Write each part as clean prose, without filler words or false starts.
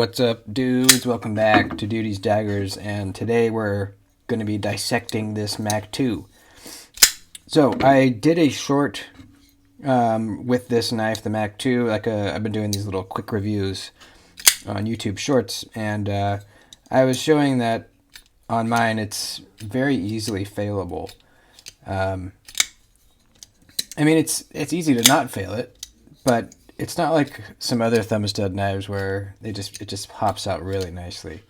What's up, dudes? Welcome back to Duty's Daggers, and today we're going to be dissecting this Mac 2. So, I did a short with this knife, the Mac 2. I've been doing these little quick reviews on YouTube Shorts, and I was showing that on mine it's very easily failable. I mean, it's easy to not fail it, but it's not like some other thumb stud knives where it just pops out really nicely.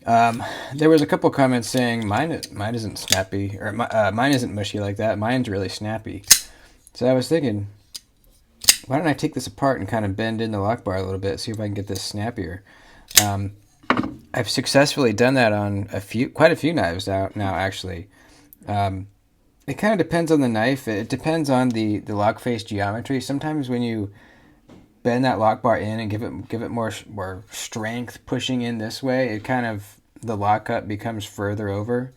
There was a couple comments saying mine isn't snappy, or mine isn't mushy like that. Mine's really snappy. So I was thinking, why don't I take this apart and kind of bend in the lock bar a little bit, see if I can get this snappier. I've successfully done that on quite a few knives now actually. It kind of depends on the knife. It depends on the lock face geometry. Sometimes when you bend that lock bar in and give it more strength pushing in this way, it kind of, the lockup becomes further over.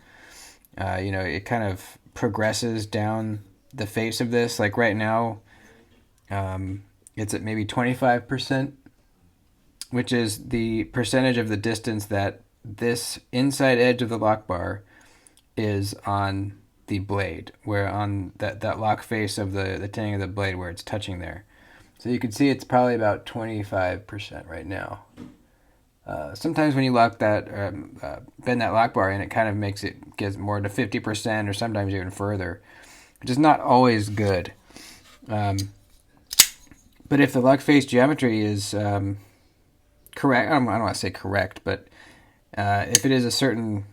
It kind of progresses down the face of this. Like right now, it's at maybe 25%, which is the percentage of the distance that this inside edge of the lock bar is on the blade, where on that lock face of the tang of the blade where it's touching there. So you can see it's probably about 25% right now. Sometimes when you lock that, bend that lock bar in, it kind of gets more to 50% or sometimes even further, which is not always good. But if the lock face geometry is correct, I don't want to say correct, but if it is a certain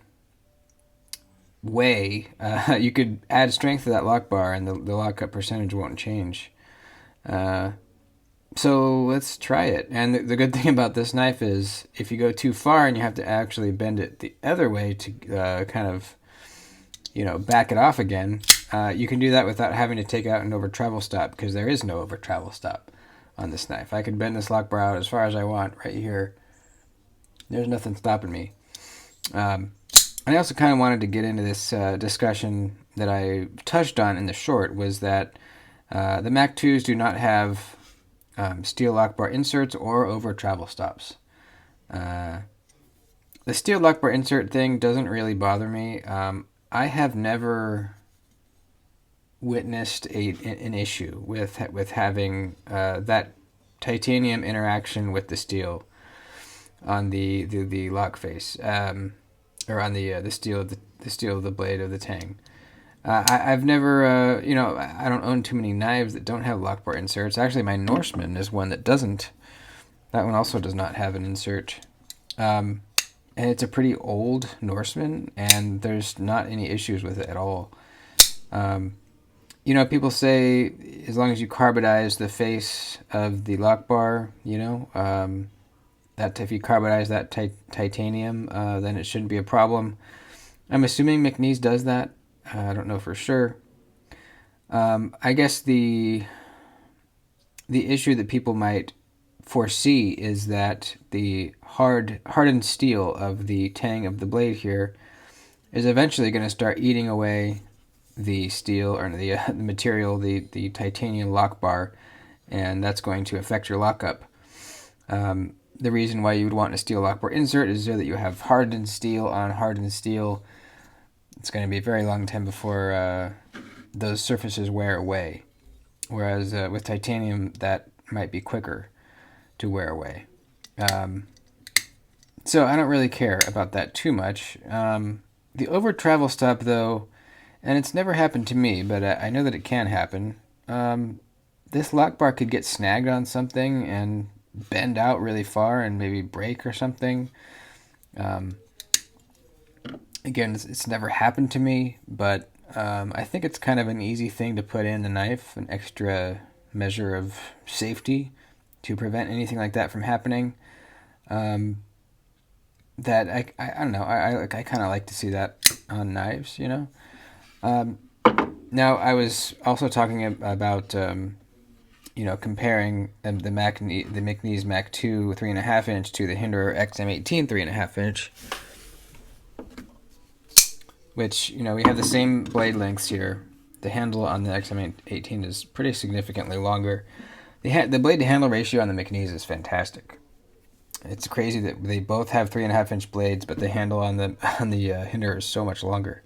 way, you could add strength to that lock bar and the lockup percentage won't change. So let's try it. And the good thing about this knife is if you go too far and you have to actually bend it the other way to kind of, back it off again, you can do that without having to take out an over travel stop, because there is no over travel stop on this knife. I can bend this lock bar out as far as I want right here. There's nothing stopping me. I also kind of wanted to get into this discussion that I touched on in the short, was that the Mac 2s do not have steel lock bar inserts or over travel stops. The steel lock bar insert thing doesn't really bother me. I have never witnessed an issue with having that titanium interaction with the steel on the lock face. Or on the steel of the blade of the tang. I've never, I don't own too many knives that don't have lock bar inserts. Actually, my Norseman is one that doesn't. That one also does not have an insert. And it's a pretty old Norseman, and there's not any issues with it at all. People say as long as you carbonize the face of the lock bar, that if you carbonize that titanium, then it shouldn't be a problem. I'm assuming Mcnees does that. I don't know for sure. I guess the issue that people might foresee is that the hardened steel of the tang of the blade here is eventually going to start eating away the steel, or the material, the titanium lock bar, and that's going to affect your lockup. The reason why you would want a steel lock bar insert is so that you have hardened steel on hardened steel. It's going to be a very long time before those surfaces wear away. Whereas with titanium, that might be quicker to wear away. So I don't really care about that too much. The over travel stop, though, and it's never happened to me, but I know that it can happen. This lock bar could get snagged on something and bend out really far and maybe break or something. Again, it's never happened to me, but I think it's kind of an easy thing to put in the knife, an extra measure of safety to prevent anything like that from happening. That I don't know, I kind of like to see that on knives, Now, I was also talking about comparing the Mcnees Mac 2 3.5 inch to the Hinderer XM18 3.5 inch, which, we have the same blade lengths here. The handle on the XM18 is pretty significantly longer. The blade to handle ratio on the Mcnees is fantastic. It's crazy that they both have 3.5-inch blades, but the handle on the Hinderer is so much longer.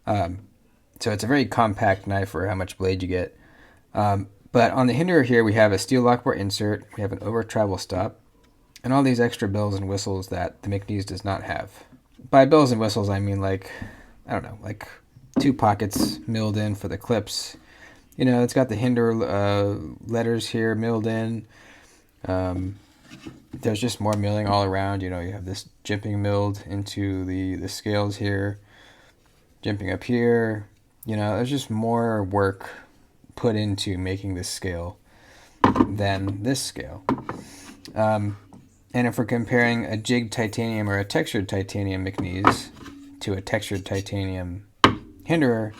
So it's a very compact knife for how much blade you get. But on the Hinderer here, we have a steel lockbar insert, we have an over travel stop, and all these extra bells and whistles that the Mcnees does not have. By bells and whistles, I mean like, I don't know, like 2 pockets milled in for the clips. You know, it's got the Hinderer letters here milled in. There's just more milling all around. You know, you have this jimping milled into the scales here, jimping up here. You know, there's just more work put into making this scale than this scale. And if we're comparing a jigged titanium or a textured titanium Mcnees to a textured titanium Hinderer,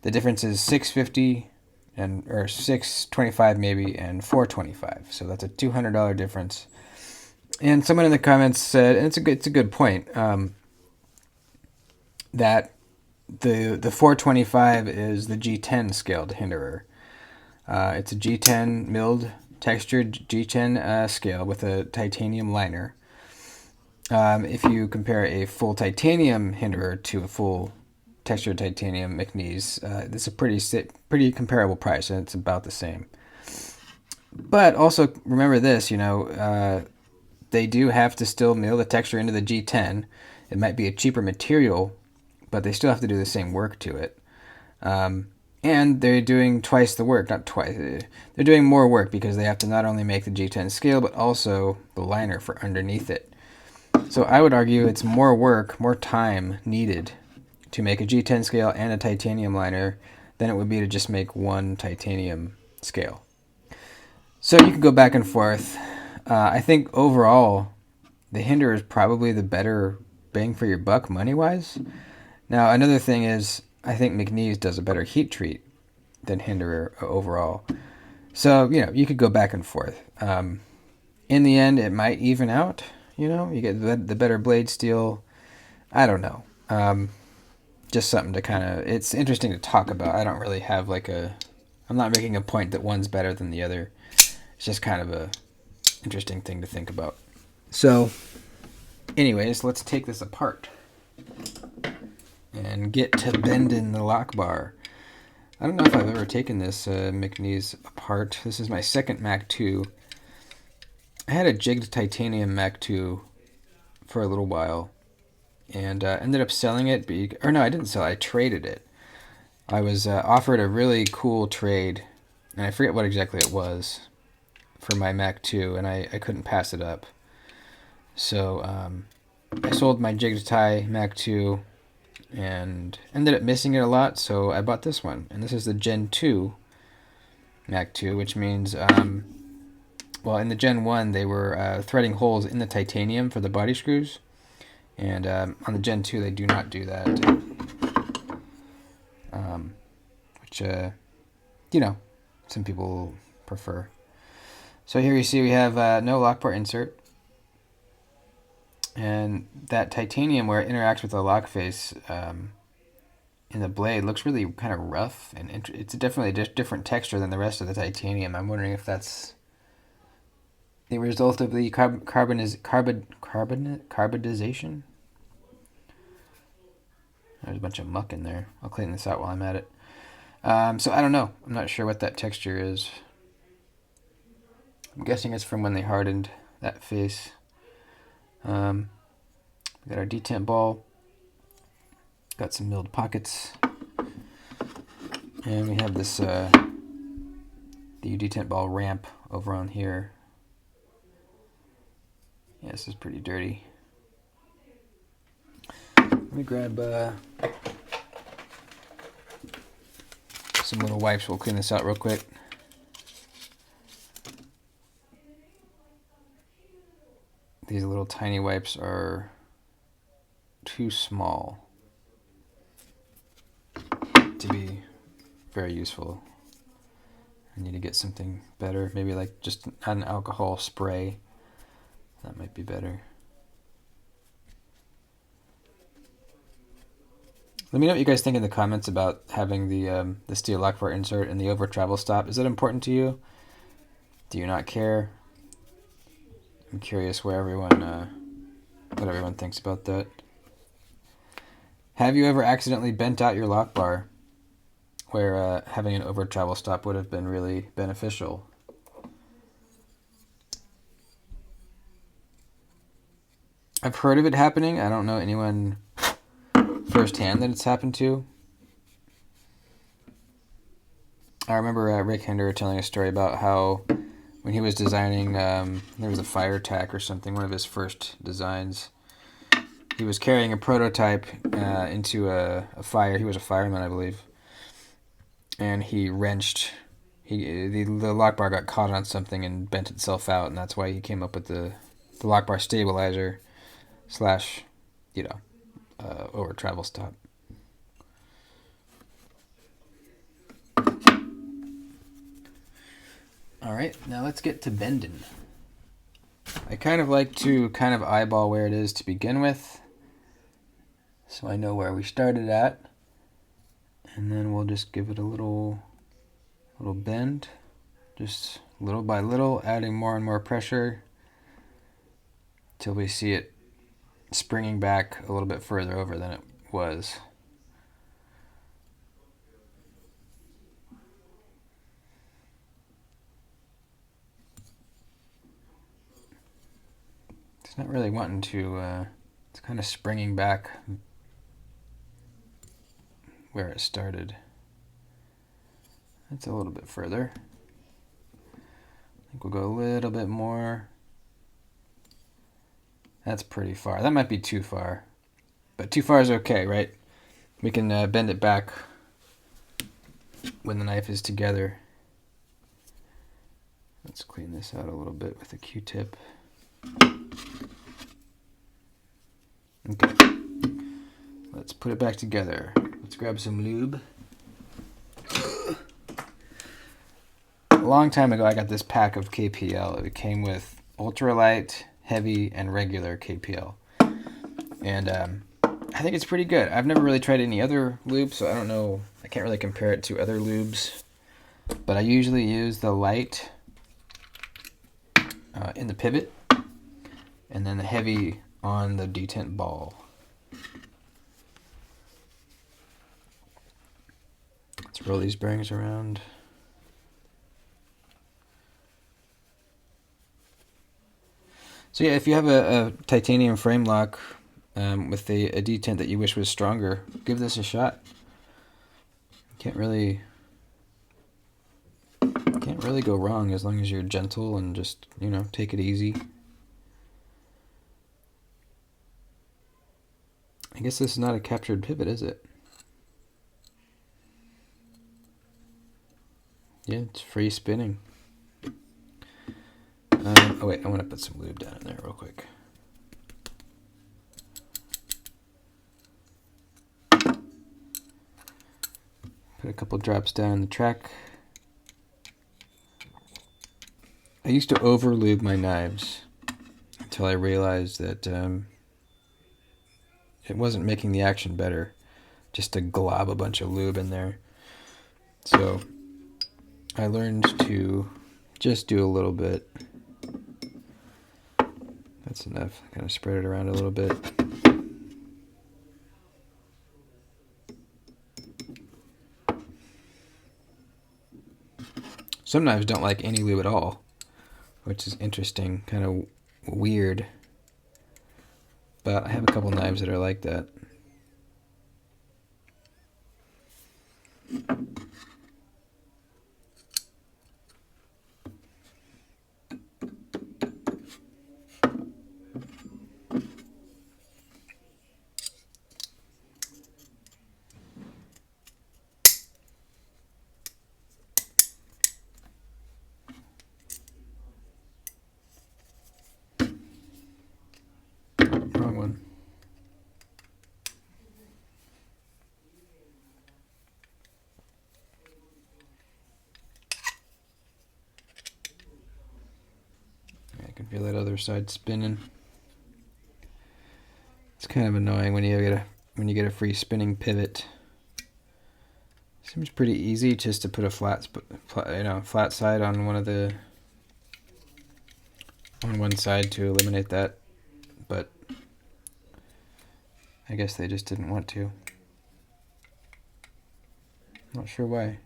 the difference is 650 or 625 maybe, and 425. So that's a $200 difference. And someone in the comments said, and it's a good point, that the 425 is the G10 scaled Hinderer. It's a G10 milled textured G10 scale with a titanium liner. If you compare a full titanium Hinderer to a full textured titanium Mcnees, it's a pretty comparable price, and it's about the same. But also remember this, you know, they do have to still mill the texture into the G10. It might be a cheaper material, but they still have to do the same work to it. And they're doing twice the work, not twice. They're doing more work because they have to not only make the G10 scale, but also the liner for underneath it. So I would argue it's more work, more time needed to make a G10 scale and a titanium liner than it would be to just make one titanium scale. So you can go back and forth. I think overall, the Hinderer is probably the better bang for your buck money-wise. Now, another thing is, I think Mcnees does a better heat treat than Hinderer overall. So, you know, you could go back and forth. In the end, it might even out. You know, you get the better blade steel. I don't know. Just something to kind of, it's interesting to talk about. I don't really have like I'm not making a point that one's better than the other. It's just kind of a interesting thing to think about. So, anyways, let's take this apart and get to bending the lock bar. I don't know if I've ever taken this Mcnees apart. This is my second Mac 2. I had a jigged titanium Mac 2 for a little while, and ended up selling it. Or no, I didn't sell it. I traded it. I was offered a really cool trade, and I forget what exactly it was, for my Mac 2, and I couldn't pass it up. So I sold my jigged tie Mac 2 and ended up missing it a lot, so I bought this one. And this is the Gen 2 Mac 2, which means, well, in the Gen 1, they were threading holes in the titanium for the body screws. And on the Gen 2, they do not do that. Which, you know, some people prefer. So here you see we have no lock bar insert. And that titanium, where it interacts with the lock face in the blade, looks really kind of rough. And it's definitely a different texture than the rest of the titanium. I'm wondering if that's the result of the carbonization. There's a bunch of muck in there. I'll clean this out while I'm at it. So I don't know. I'm not sure what that texture is. I'm guessing it's from when they hardened that face. We got our detent ball. Got some milled pockets. And we have this the detent ball ramp over on here. Yeah, this is pretty dirty. Let me grab some little wipes. We'll clean this out real quick. These little tiny wipes are too small to be very useful. I need to get something better. Maybe like just an alcohol spray. That might be better. Let me know what you guys think in the comments about having the steel lock bar insert and the over travel stop. Is it important to you? Do you not care? I'm curious where what everyone thinks about that. Have you ever accidentally bent out your lock bar where having an over travel stop would have been really beneficial? I've heard of it happening. I don't know anyone firsthand that it's happened to. I remember Rick Hinderer telling a story about how when he was designing, there was a fire tack or something, one of his first designs. He was carrying a prototype into a fire. He was a fireman, I believe. And he wrenched, the lock bar got caught on something and bent itself out, and that's why he came up with the lock bar stabilizer / over travel stop. All right, now let's get to bending. I kind of like to eyeball where it is to begin with, so I know where we started at, and then we'll just give it a little bend, just little by little, adding more and more pressure till we see it springing back a little bit further over than it was. It's not really wanting to, it's kind of springing back where it started. That's a little bit further. I think we'll go a little bit more. That's pretty far. That might be too far. But too far is okay, right? We can bend it back when the knife is together. Let's clean this out a little bit with a Q-tip. Okay. Let's put it back together. Let's grab some lube. A long time ago, I got this pack of KPL. It came with ultralight, heavy, and regular KPL. And I think it's pretty good. I've never really tried any other lube, so I don't know. I can't really compare it to other lubes. But I usually use the light in the pivot, and then the heavy on the detent ball. Let's roll these bearings around. So yeah, if you have a titanium frame lock with a detent that you wish was stronger, give this a shot. Can't really go wrong as long as you're gentle and just, take it easy. I guess this is not a captured pivot, is it? Yeah, it's free spinning. Oh wait, I want to put some lube down in there real quick. Put a couple drops down the track. I used to over lube my knives until I realized that it wasn't making the action better just to glob a bunch of lube in there. So I learned to just do a little bit. That's enough. Kind of spread it around a little bit. Some knives don't like any lube at all, which is interesting, kind of weird. But I have a couple knives that are like that. Wrong one. I can feel that other side spinning. It's kind of annoying when you get a free spinning pivot. Seems pretty easy just to put a flat side on one of the on one side to eliminate that, but I guess they just didn't want to. Not sure why.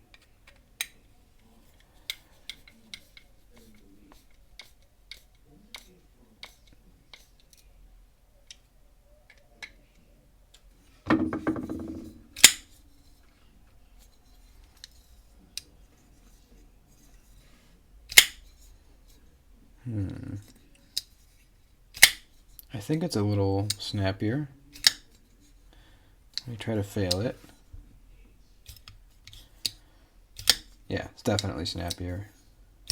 I think it's a little snappier. Let me try to fail it. Yeah, it's definitely snappier.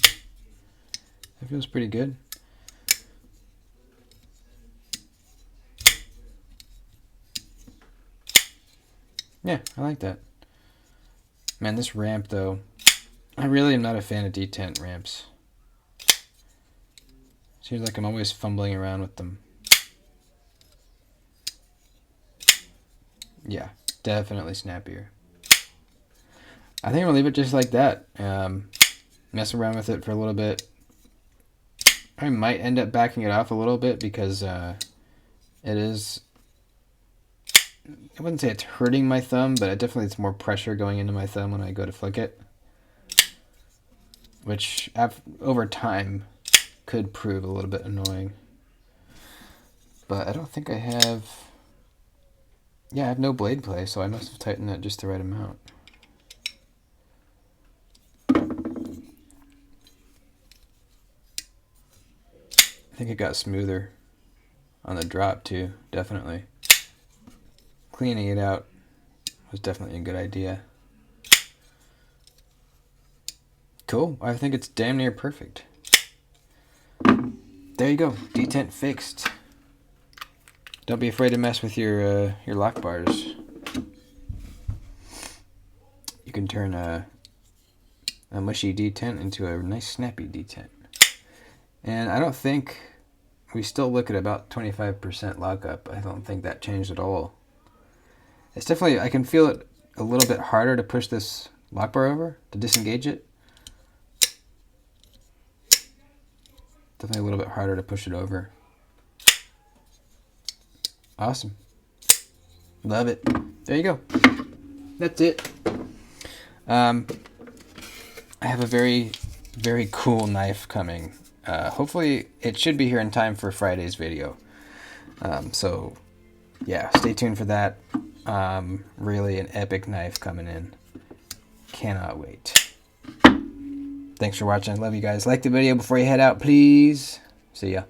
That feels pretty good. Yeah, I like that. Man, this ramp though, I really am not a fan of detent ramps. Seems like I'm always fumbling around with them. Yeah, definitely snappier. I think I'm gonna leave it just like that. Mess around with it for a little bit. I might end up backing it off a little bit because it is, I wouldn't say it's hurting my thumb, but it definitely it's more pressure going into my thumb when I go to flick it, which over time could prove a little bit annoying. But I don't think I have, yeah, I have no blade play, so I must have tightened that just the right amount. I think it got smoother on the drop too, definitely. Cleaning it out was definitely a good idea. Cool, I think it's damn near perfect. There you go, detent fixed. Don't be afraid to mess with your lock bars. You can turn a mushy detent into a nice snappy detent. And I don't think, we still look at about 25% lockup. I don't think that changed at all. It's definitely, I can feel it a little bit harder to push this lock bar over, to disengage it. Definitely a little bit harder to push it over. Awesome. Love it. There you go. That's it. I have a very, very cool knife coming. Hopefully it should be here in time for Friday's video. So yeah, stay tuned for that. Really an epic knife coming in. Cannot wait. Thanks for watching. Love you guys. Like the video before you head out, please. See ya.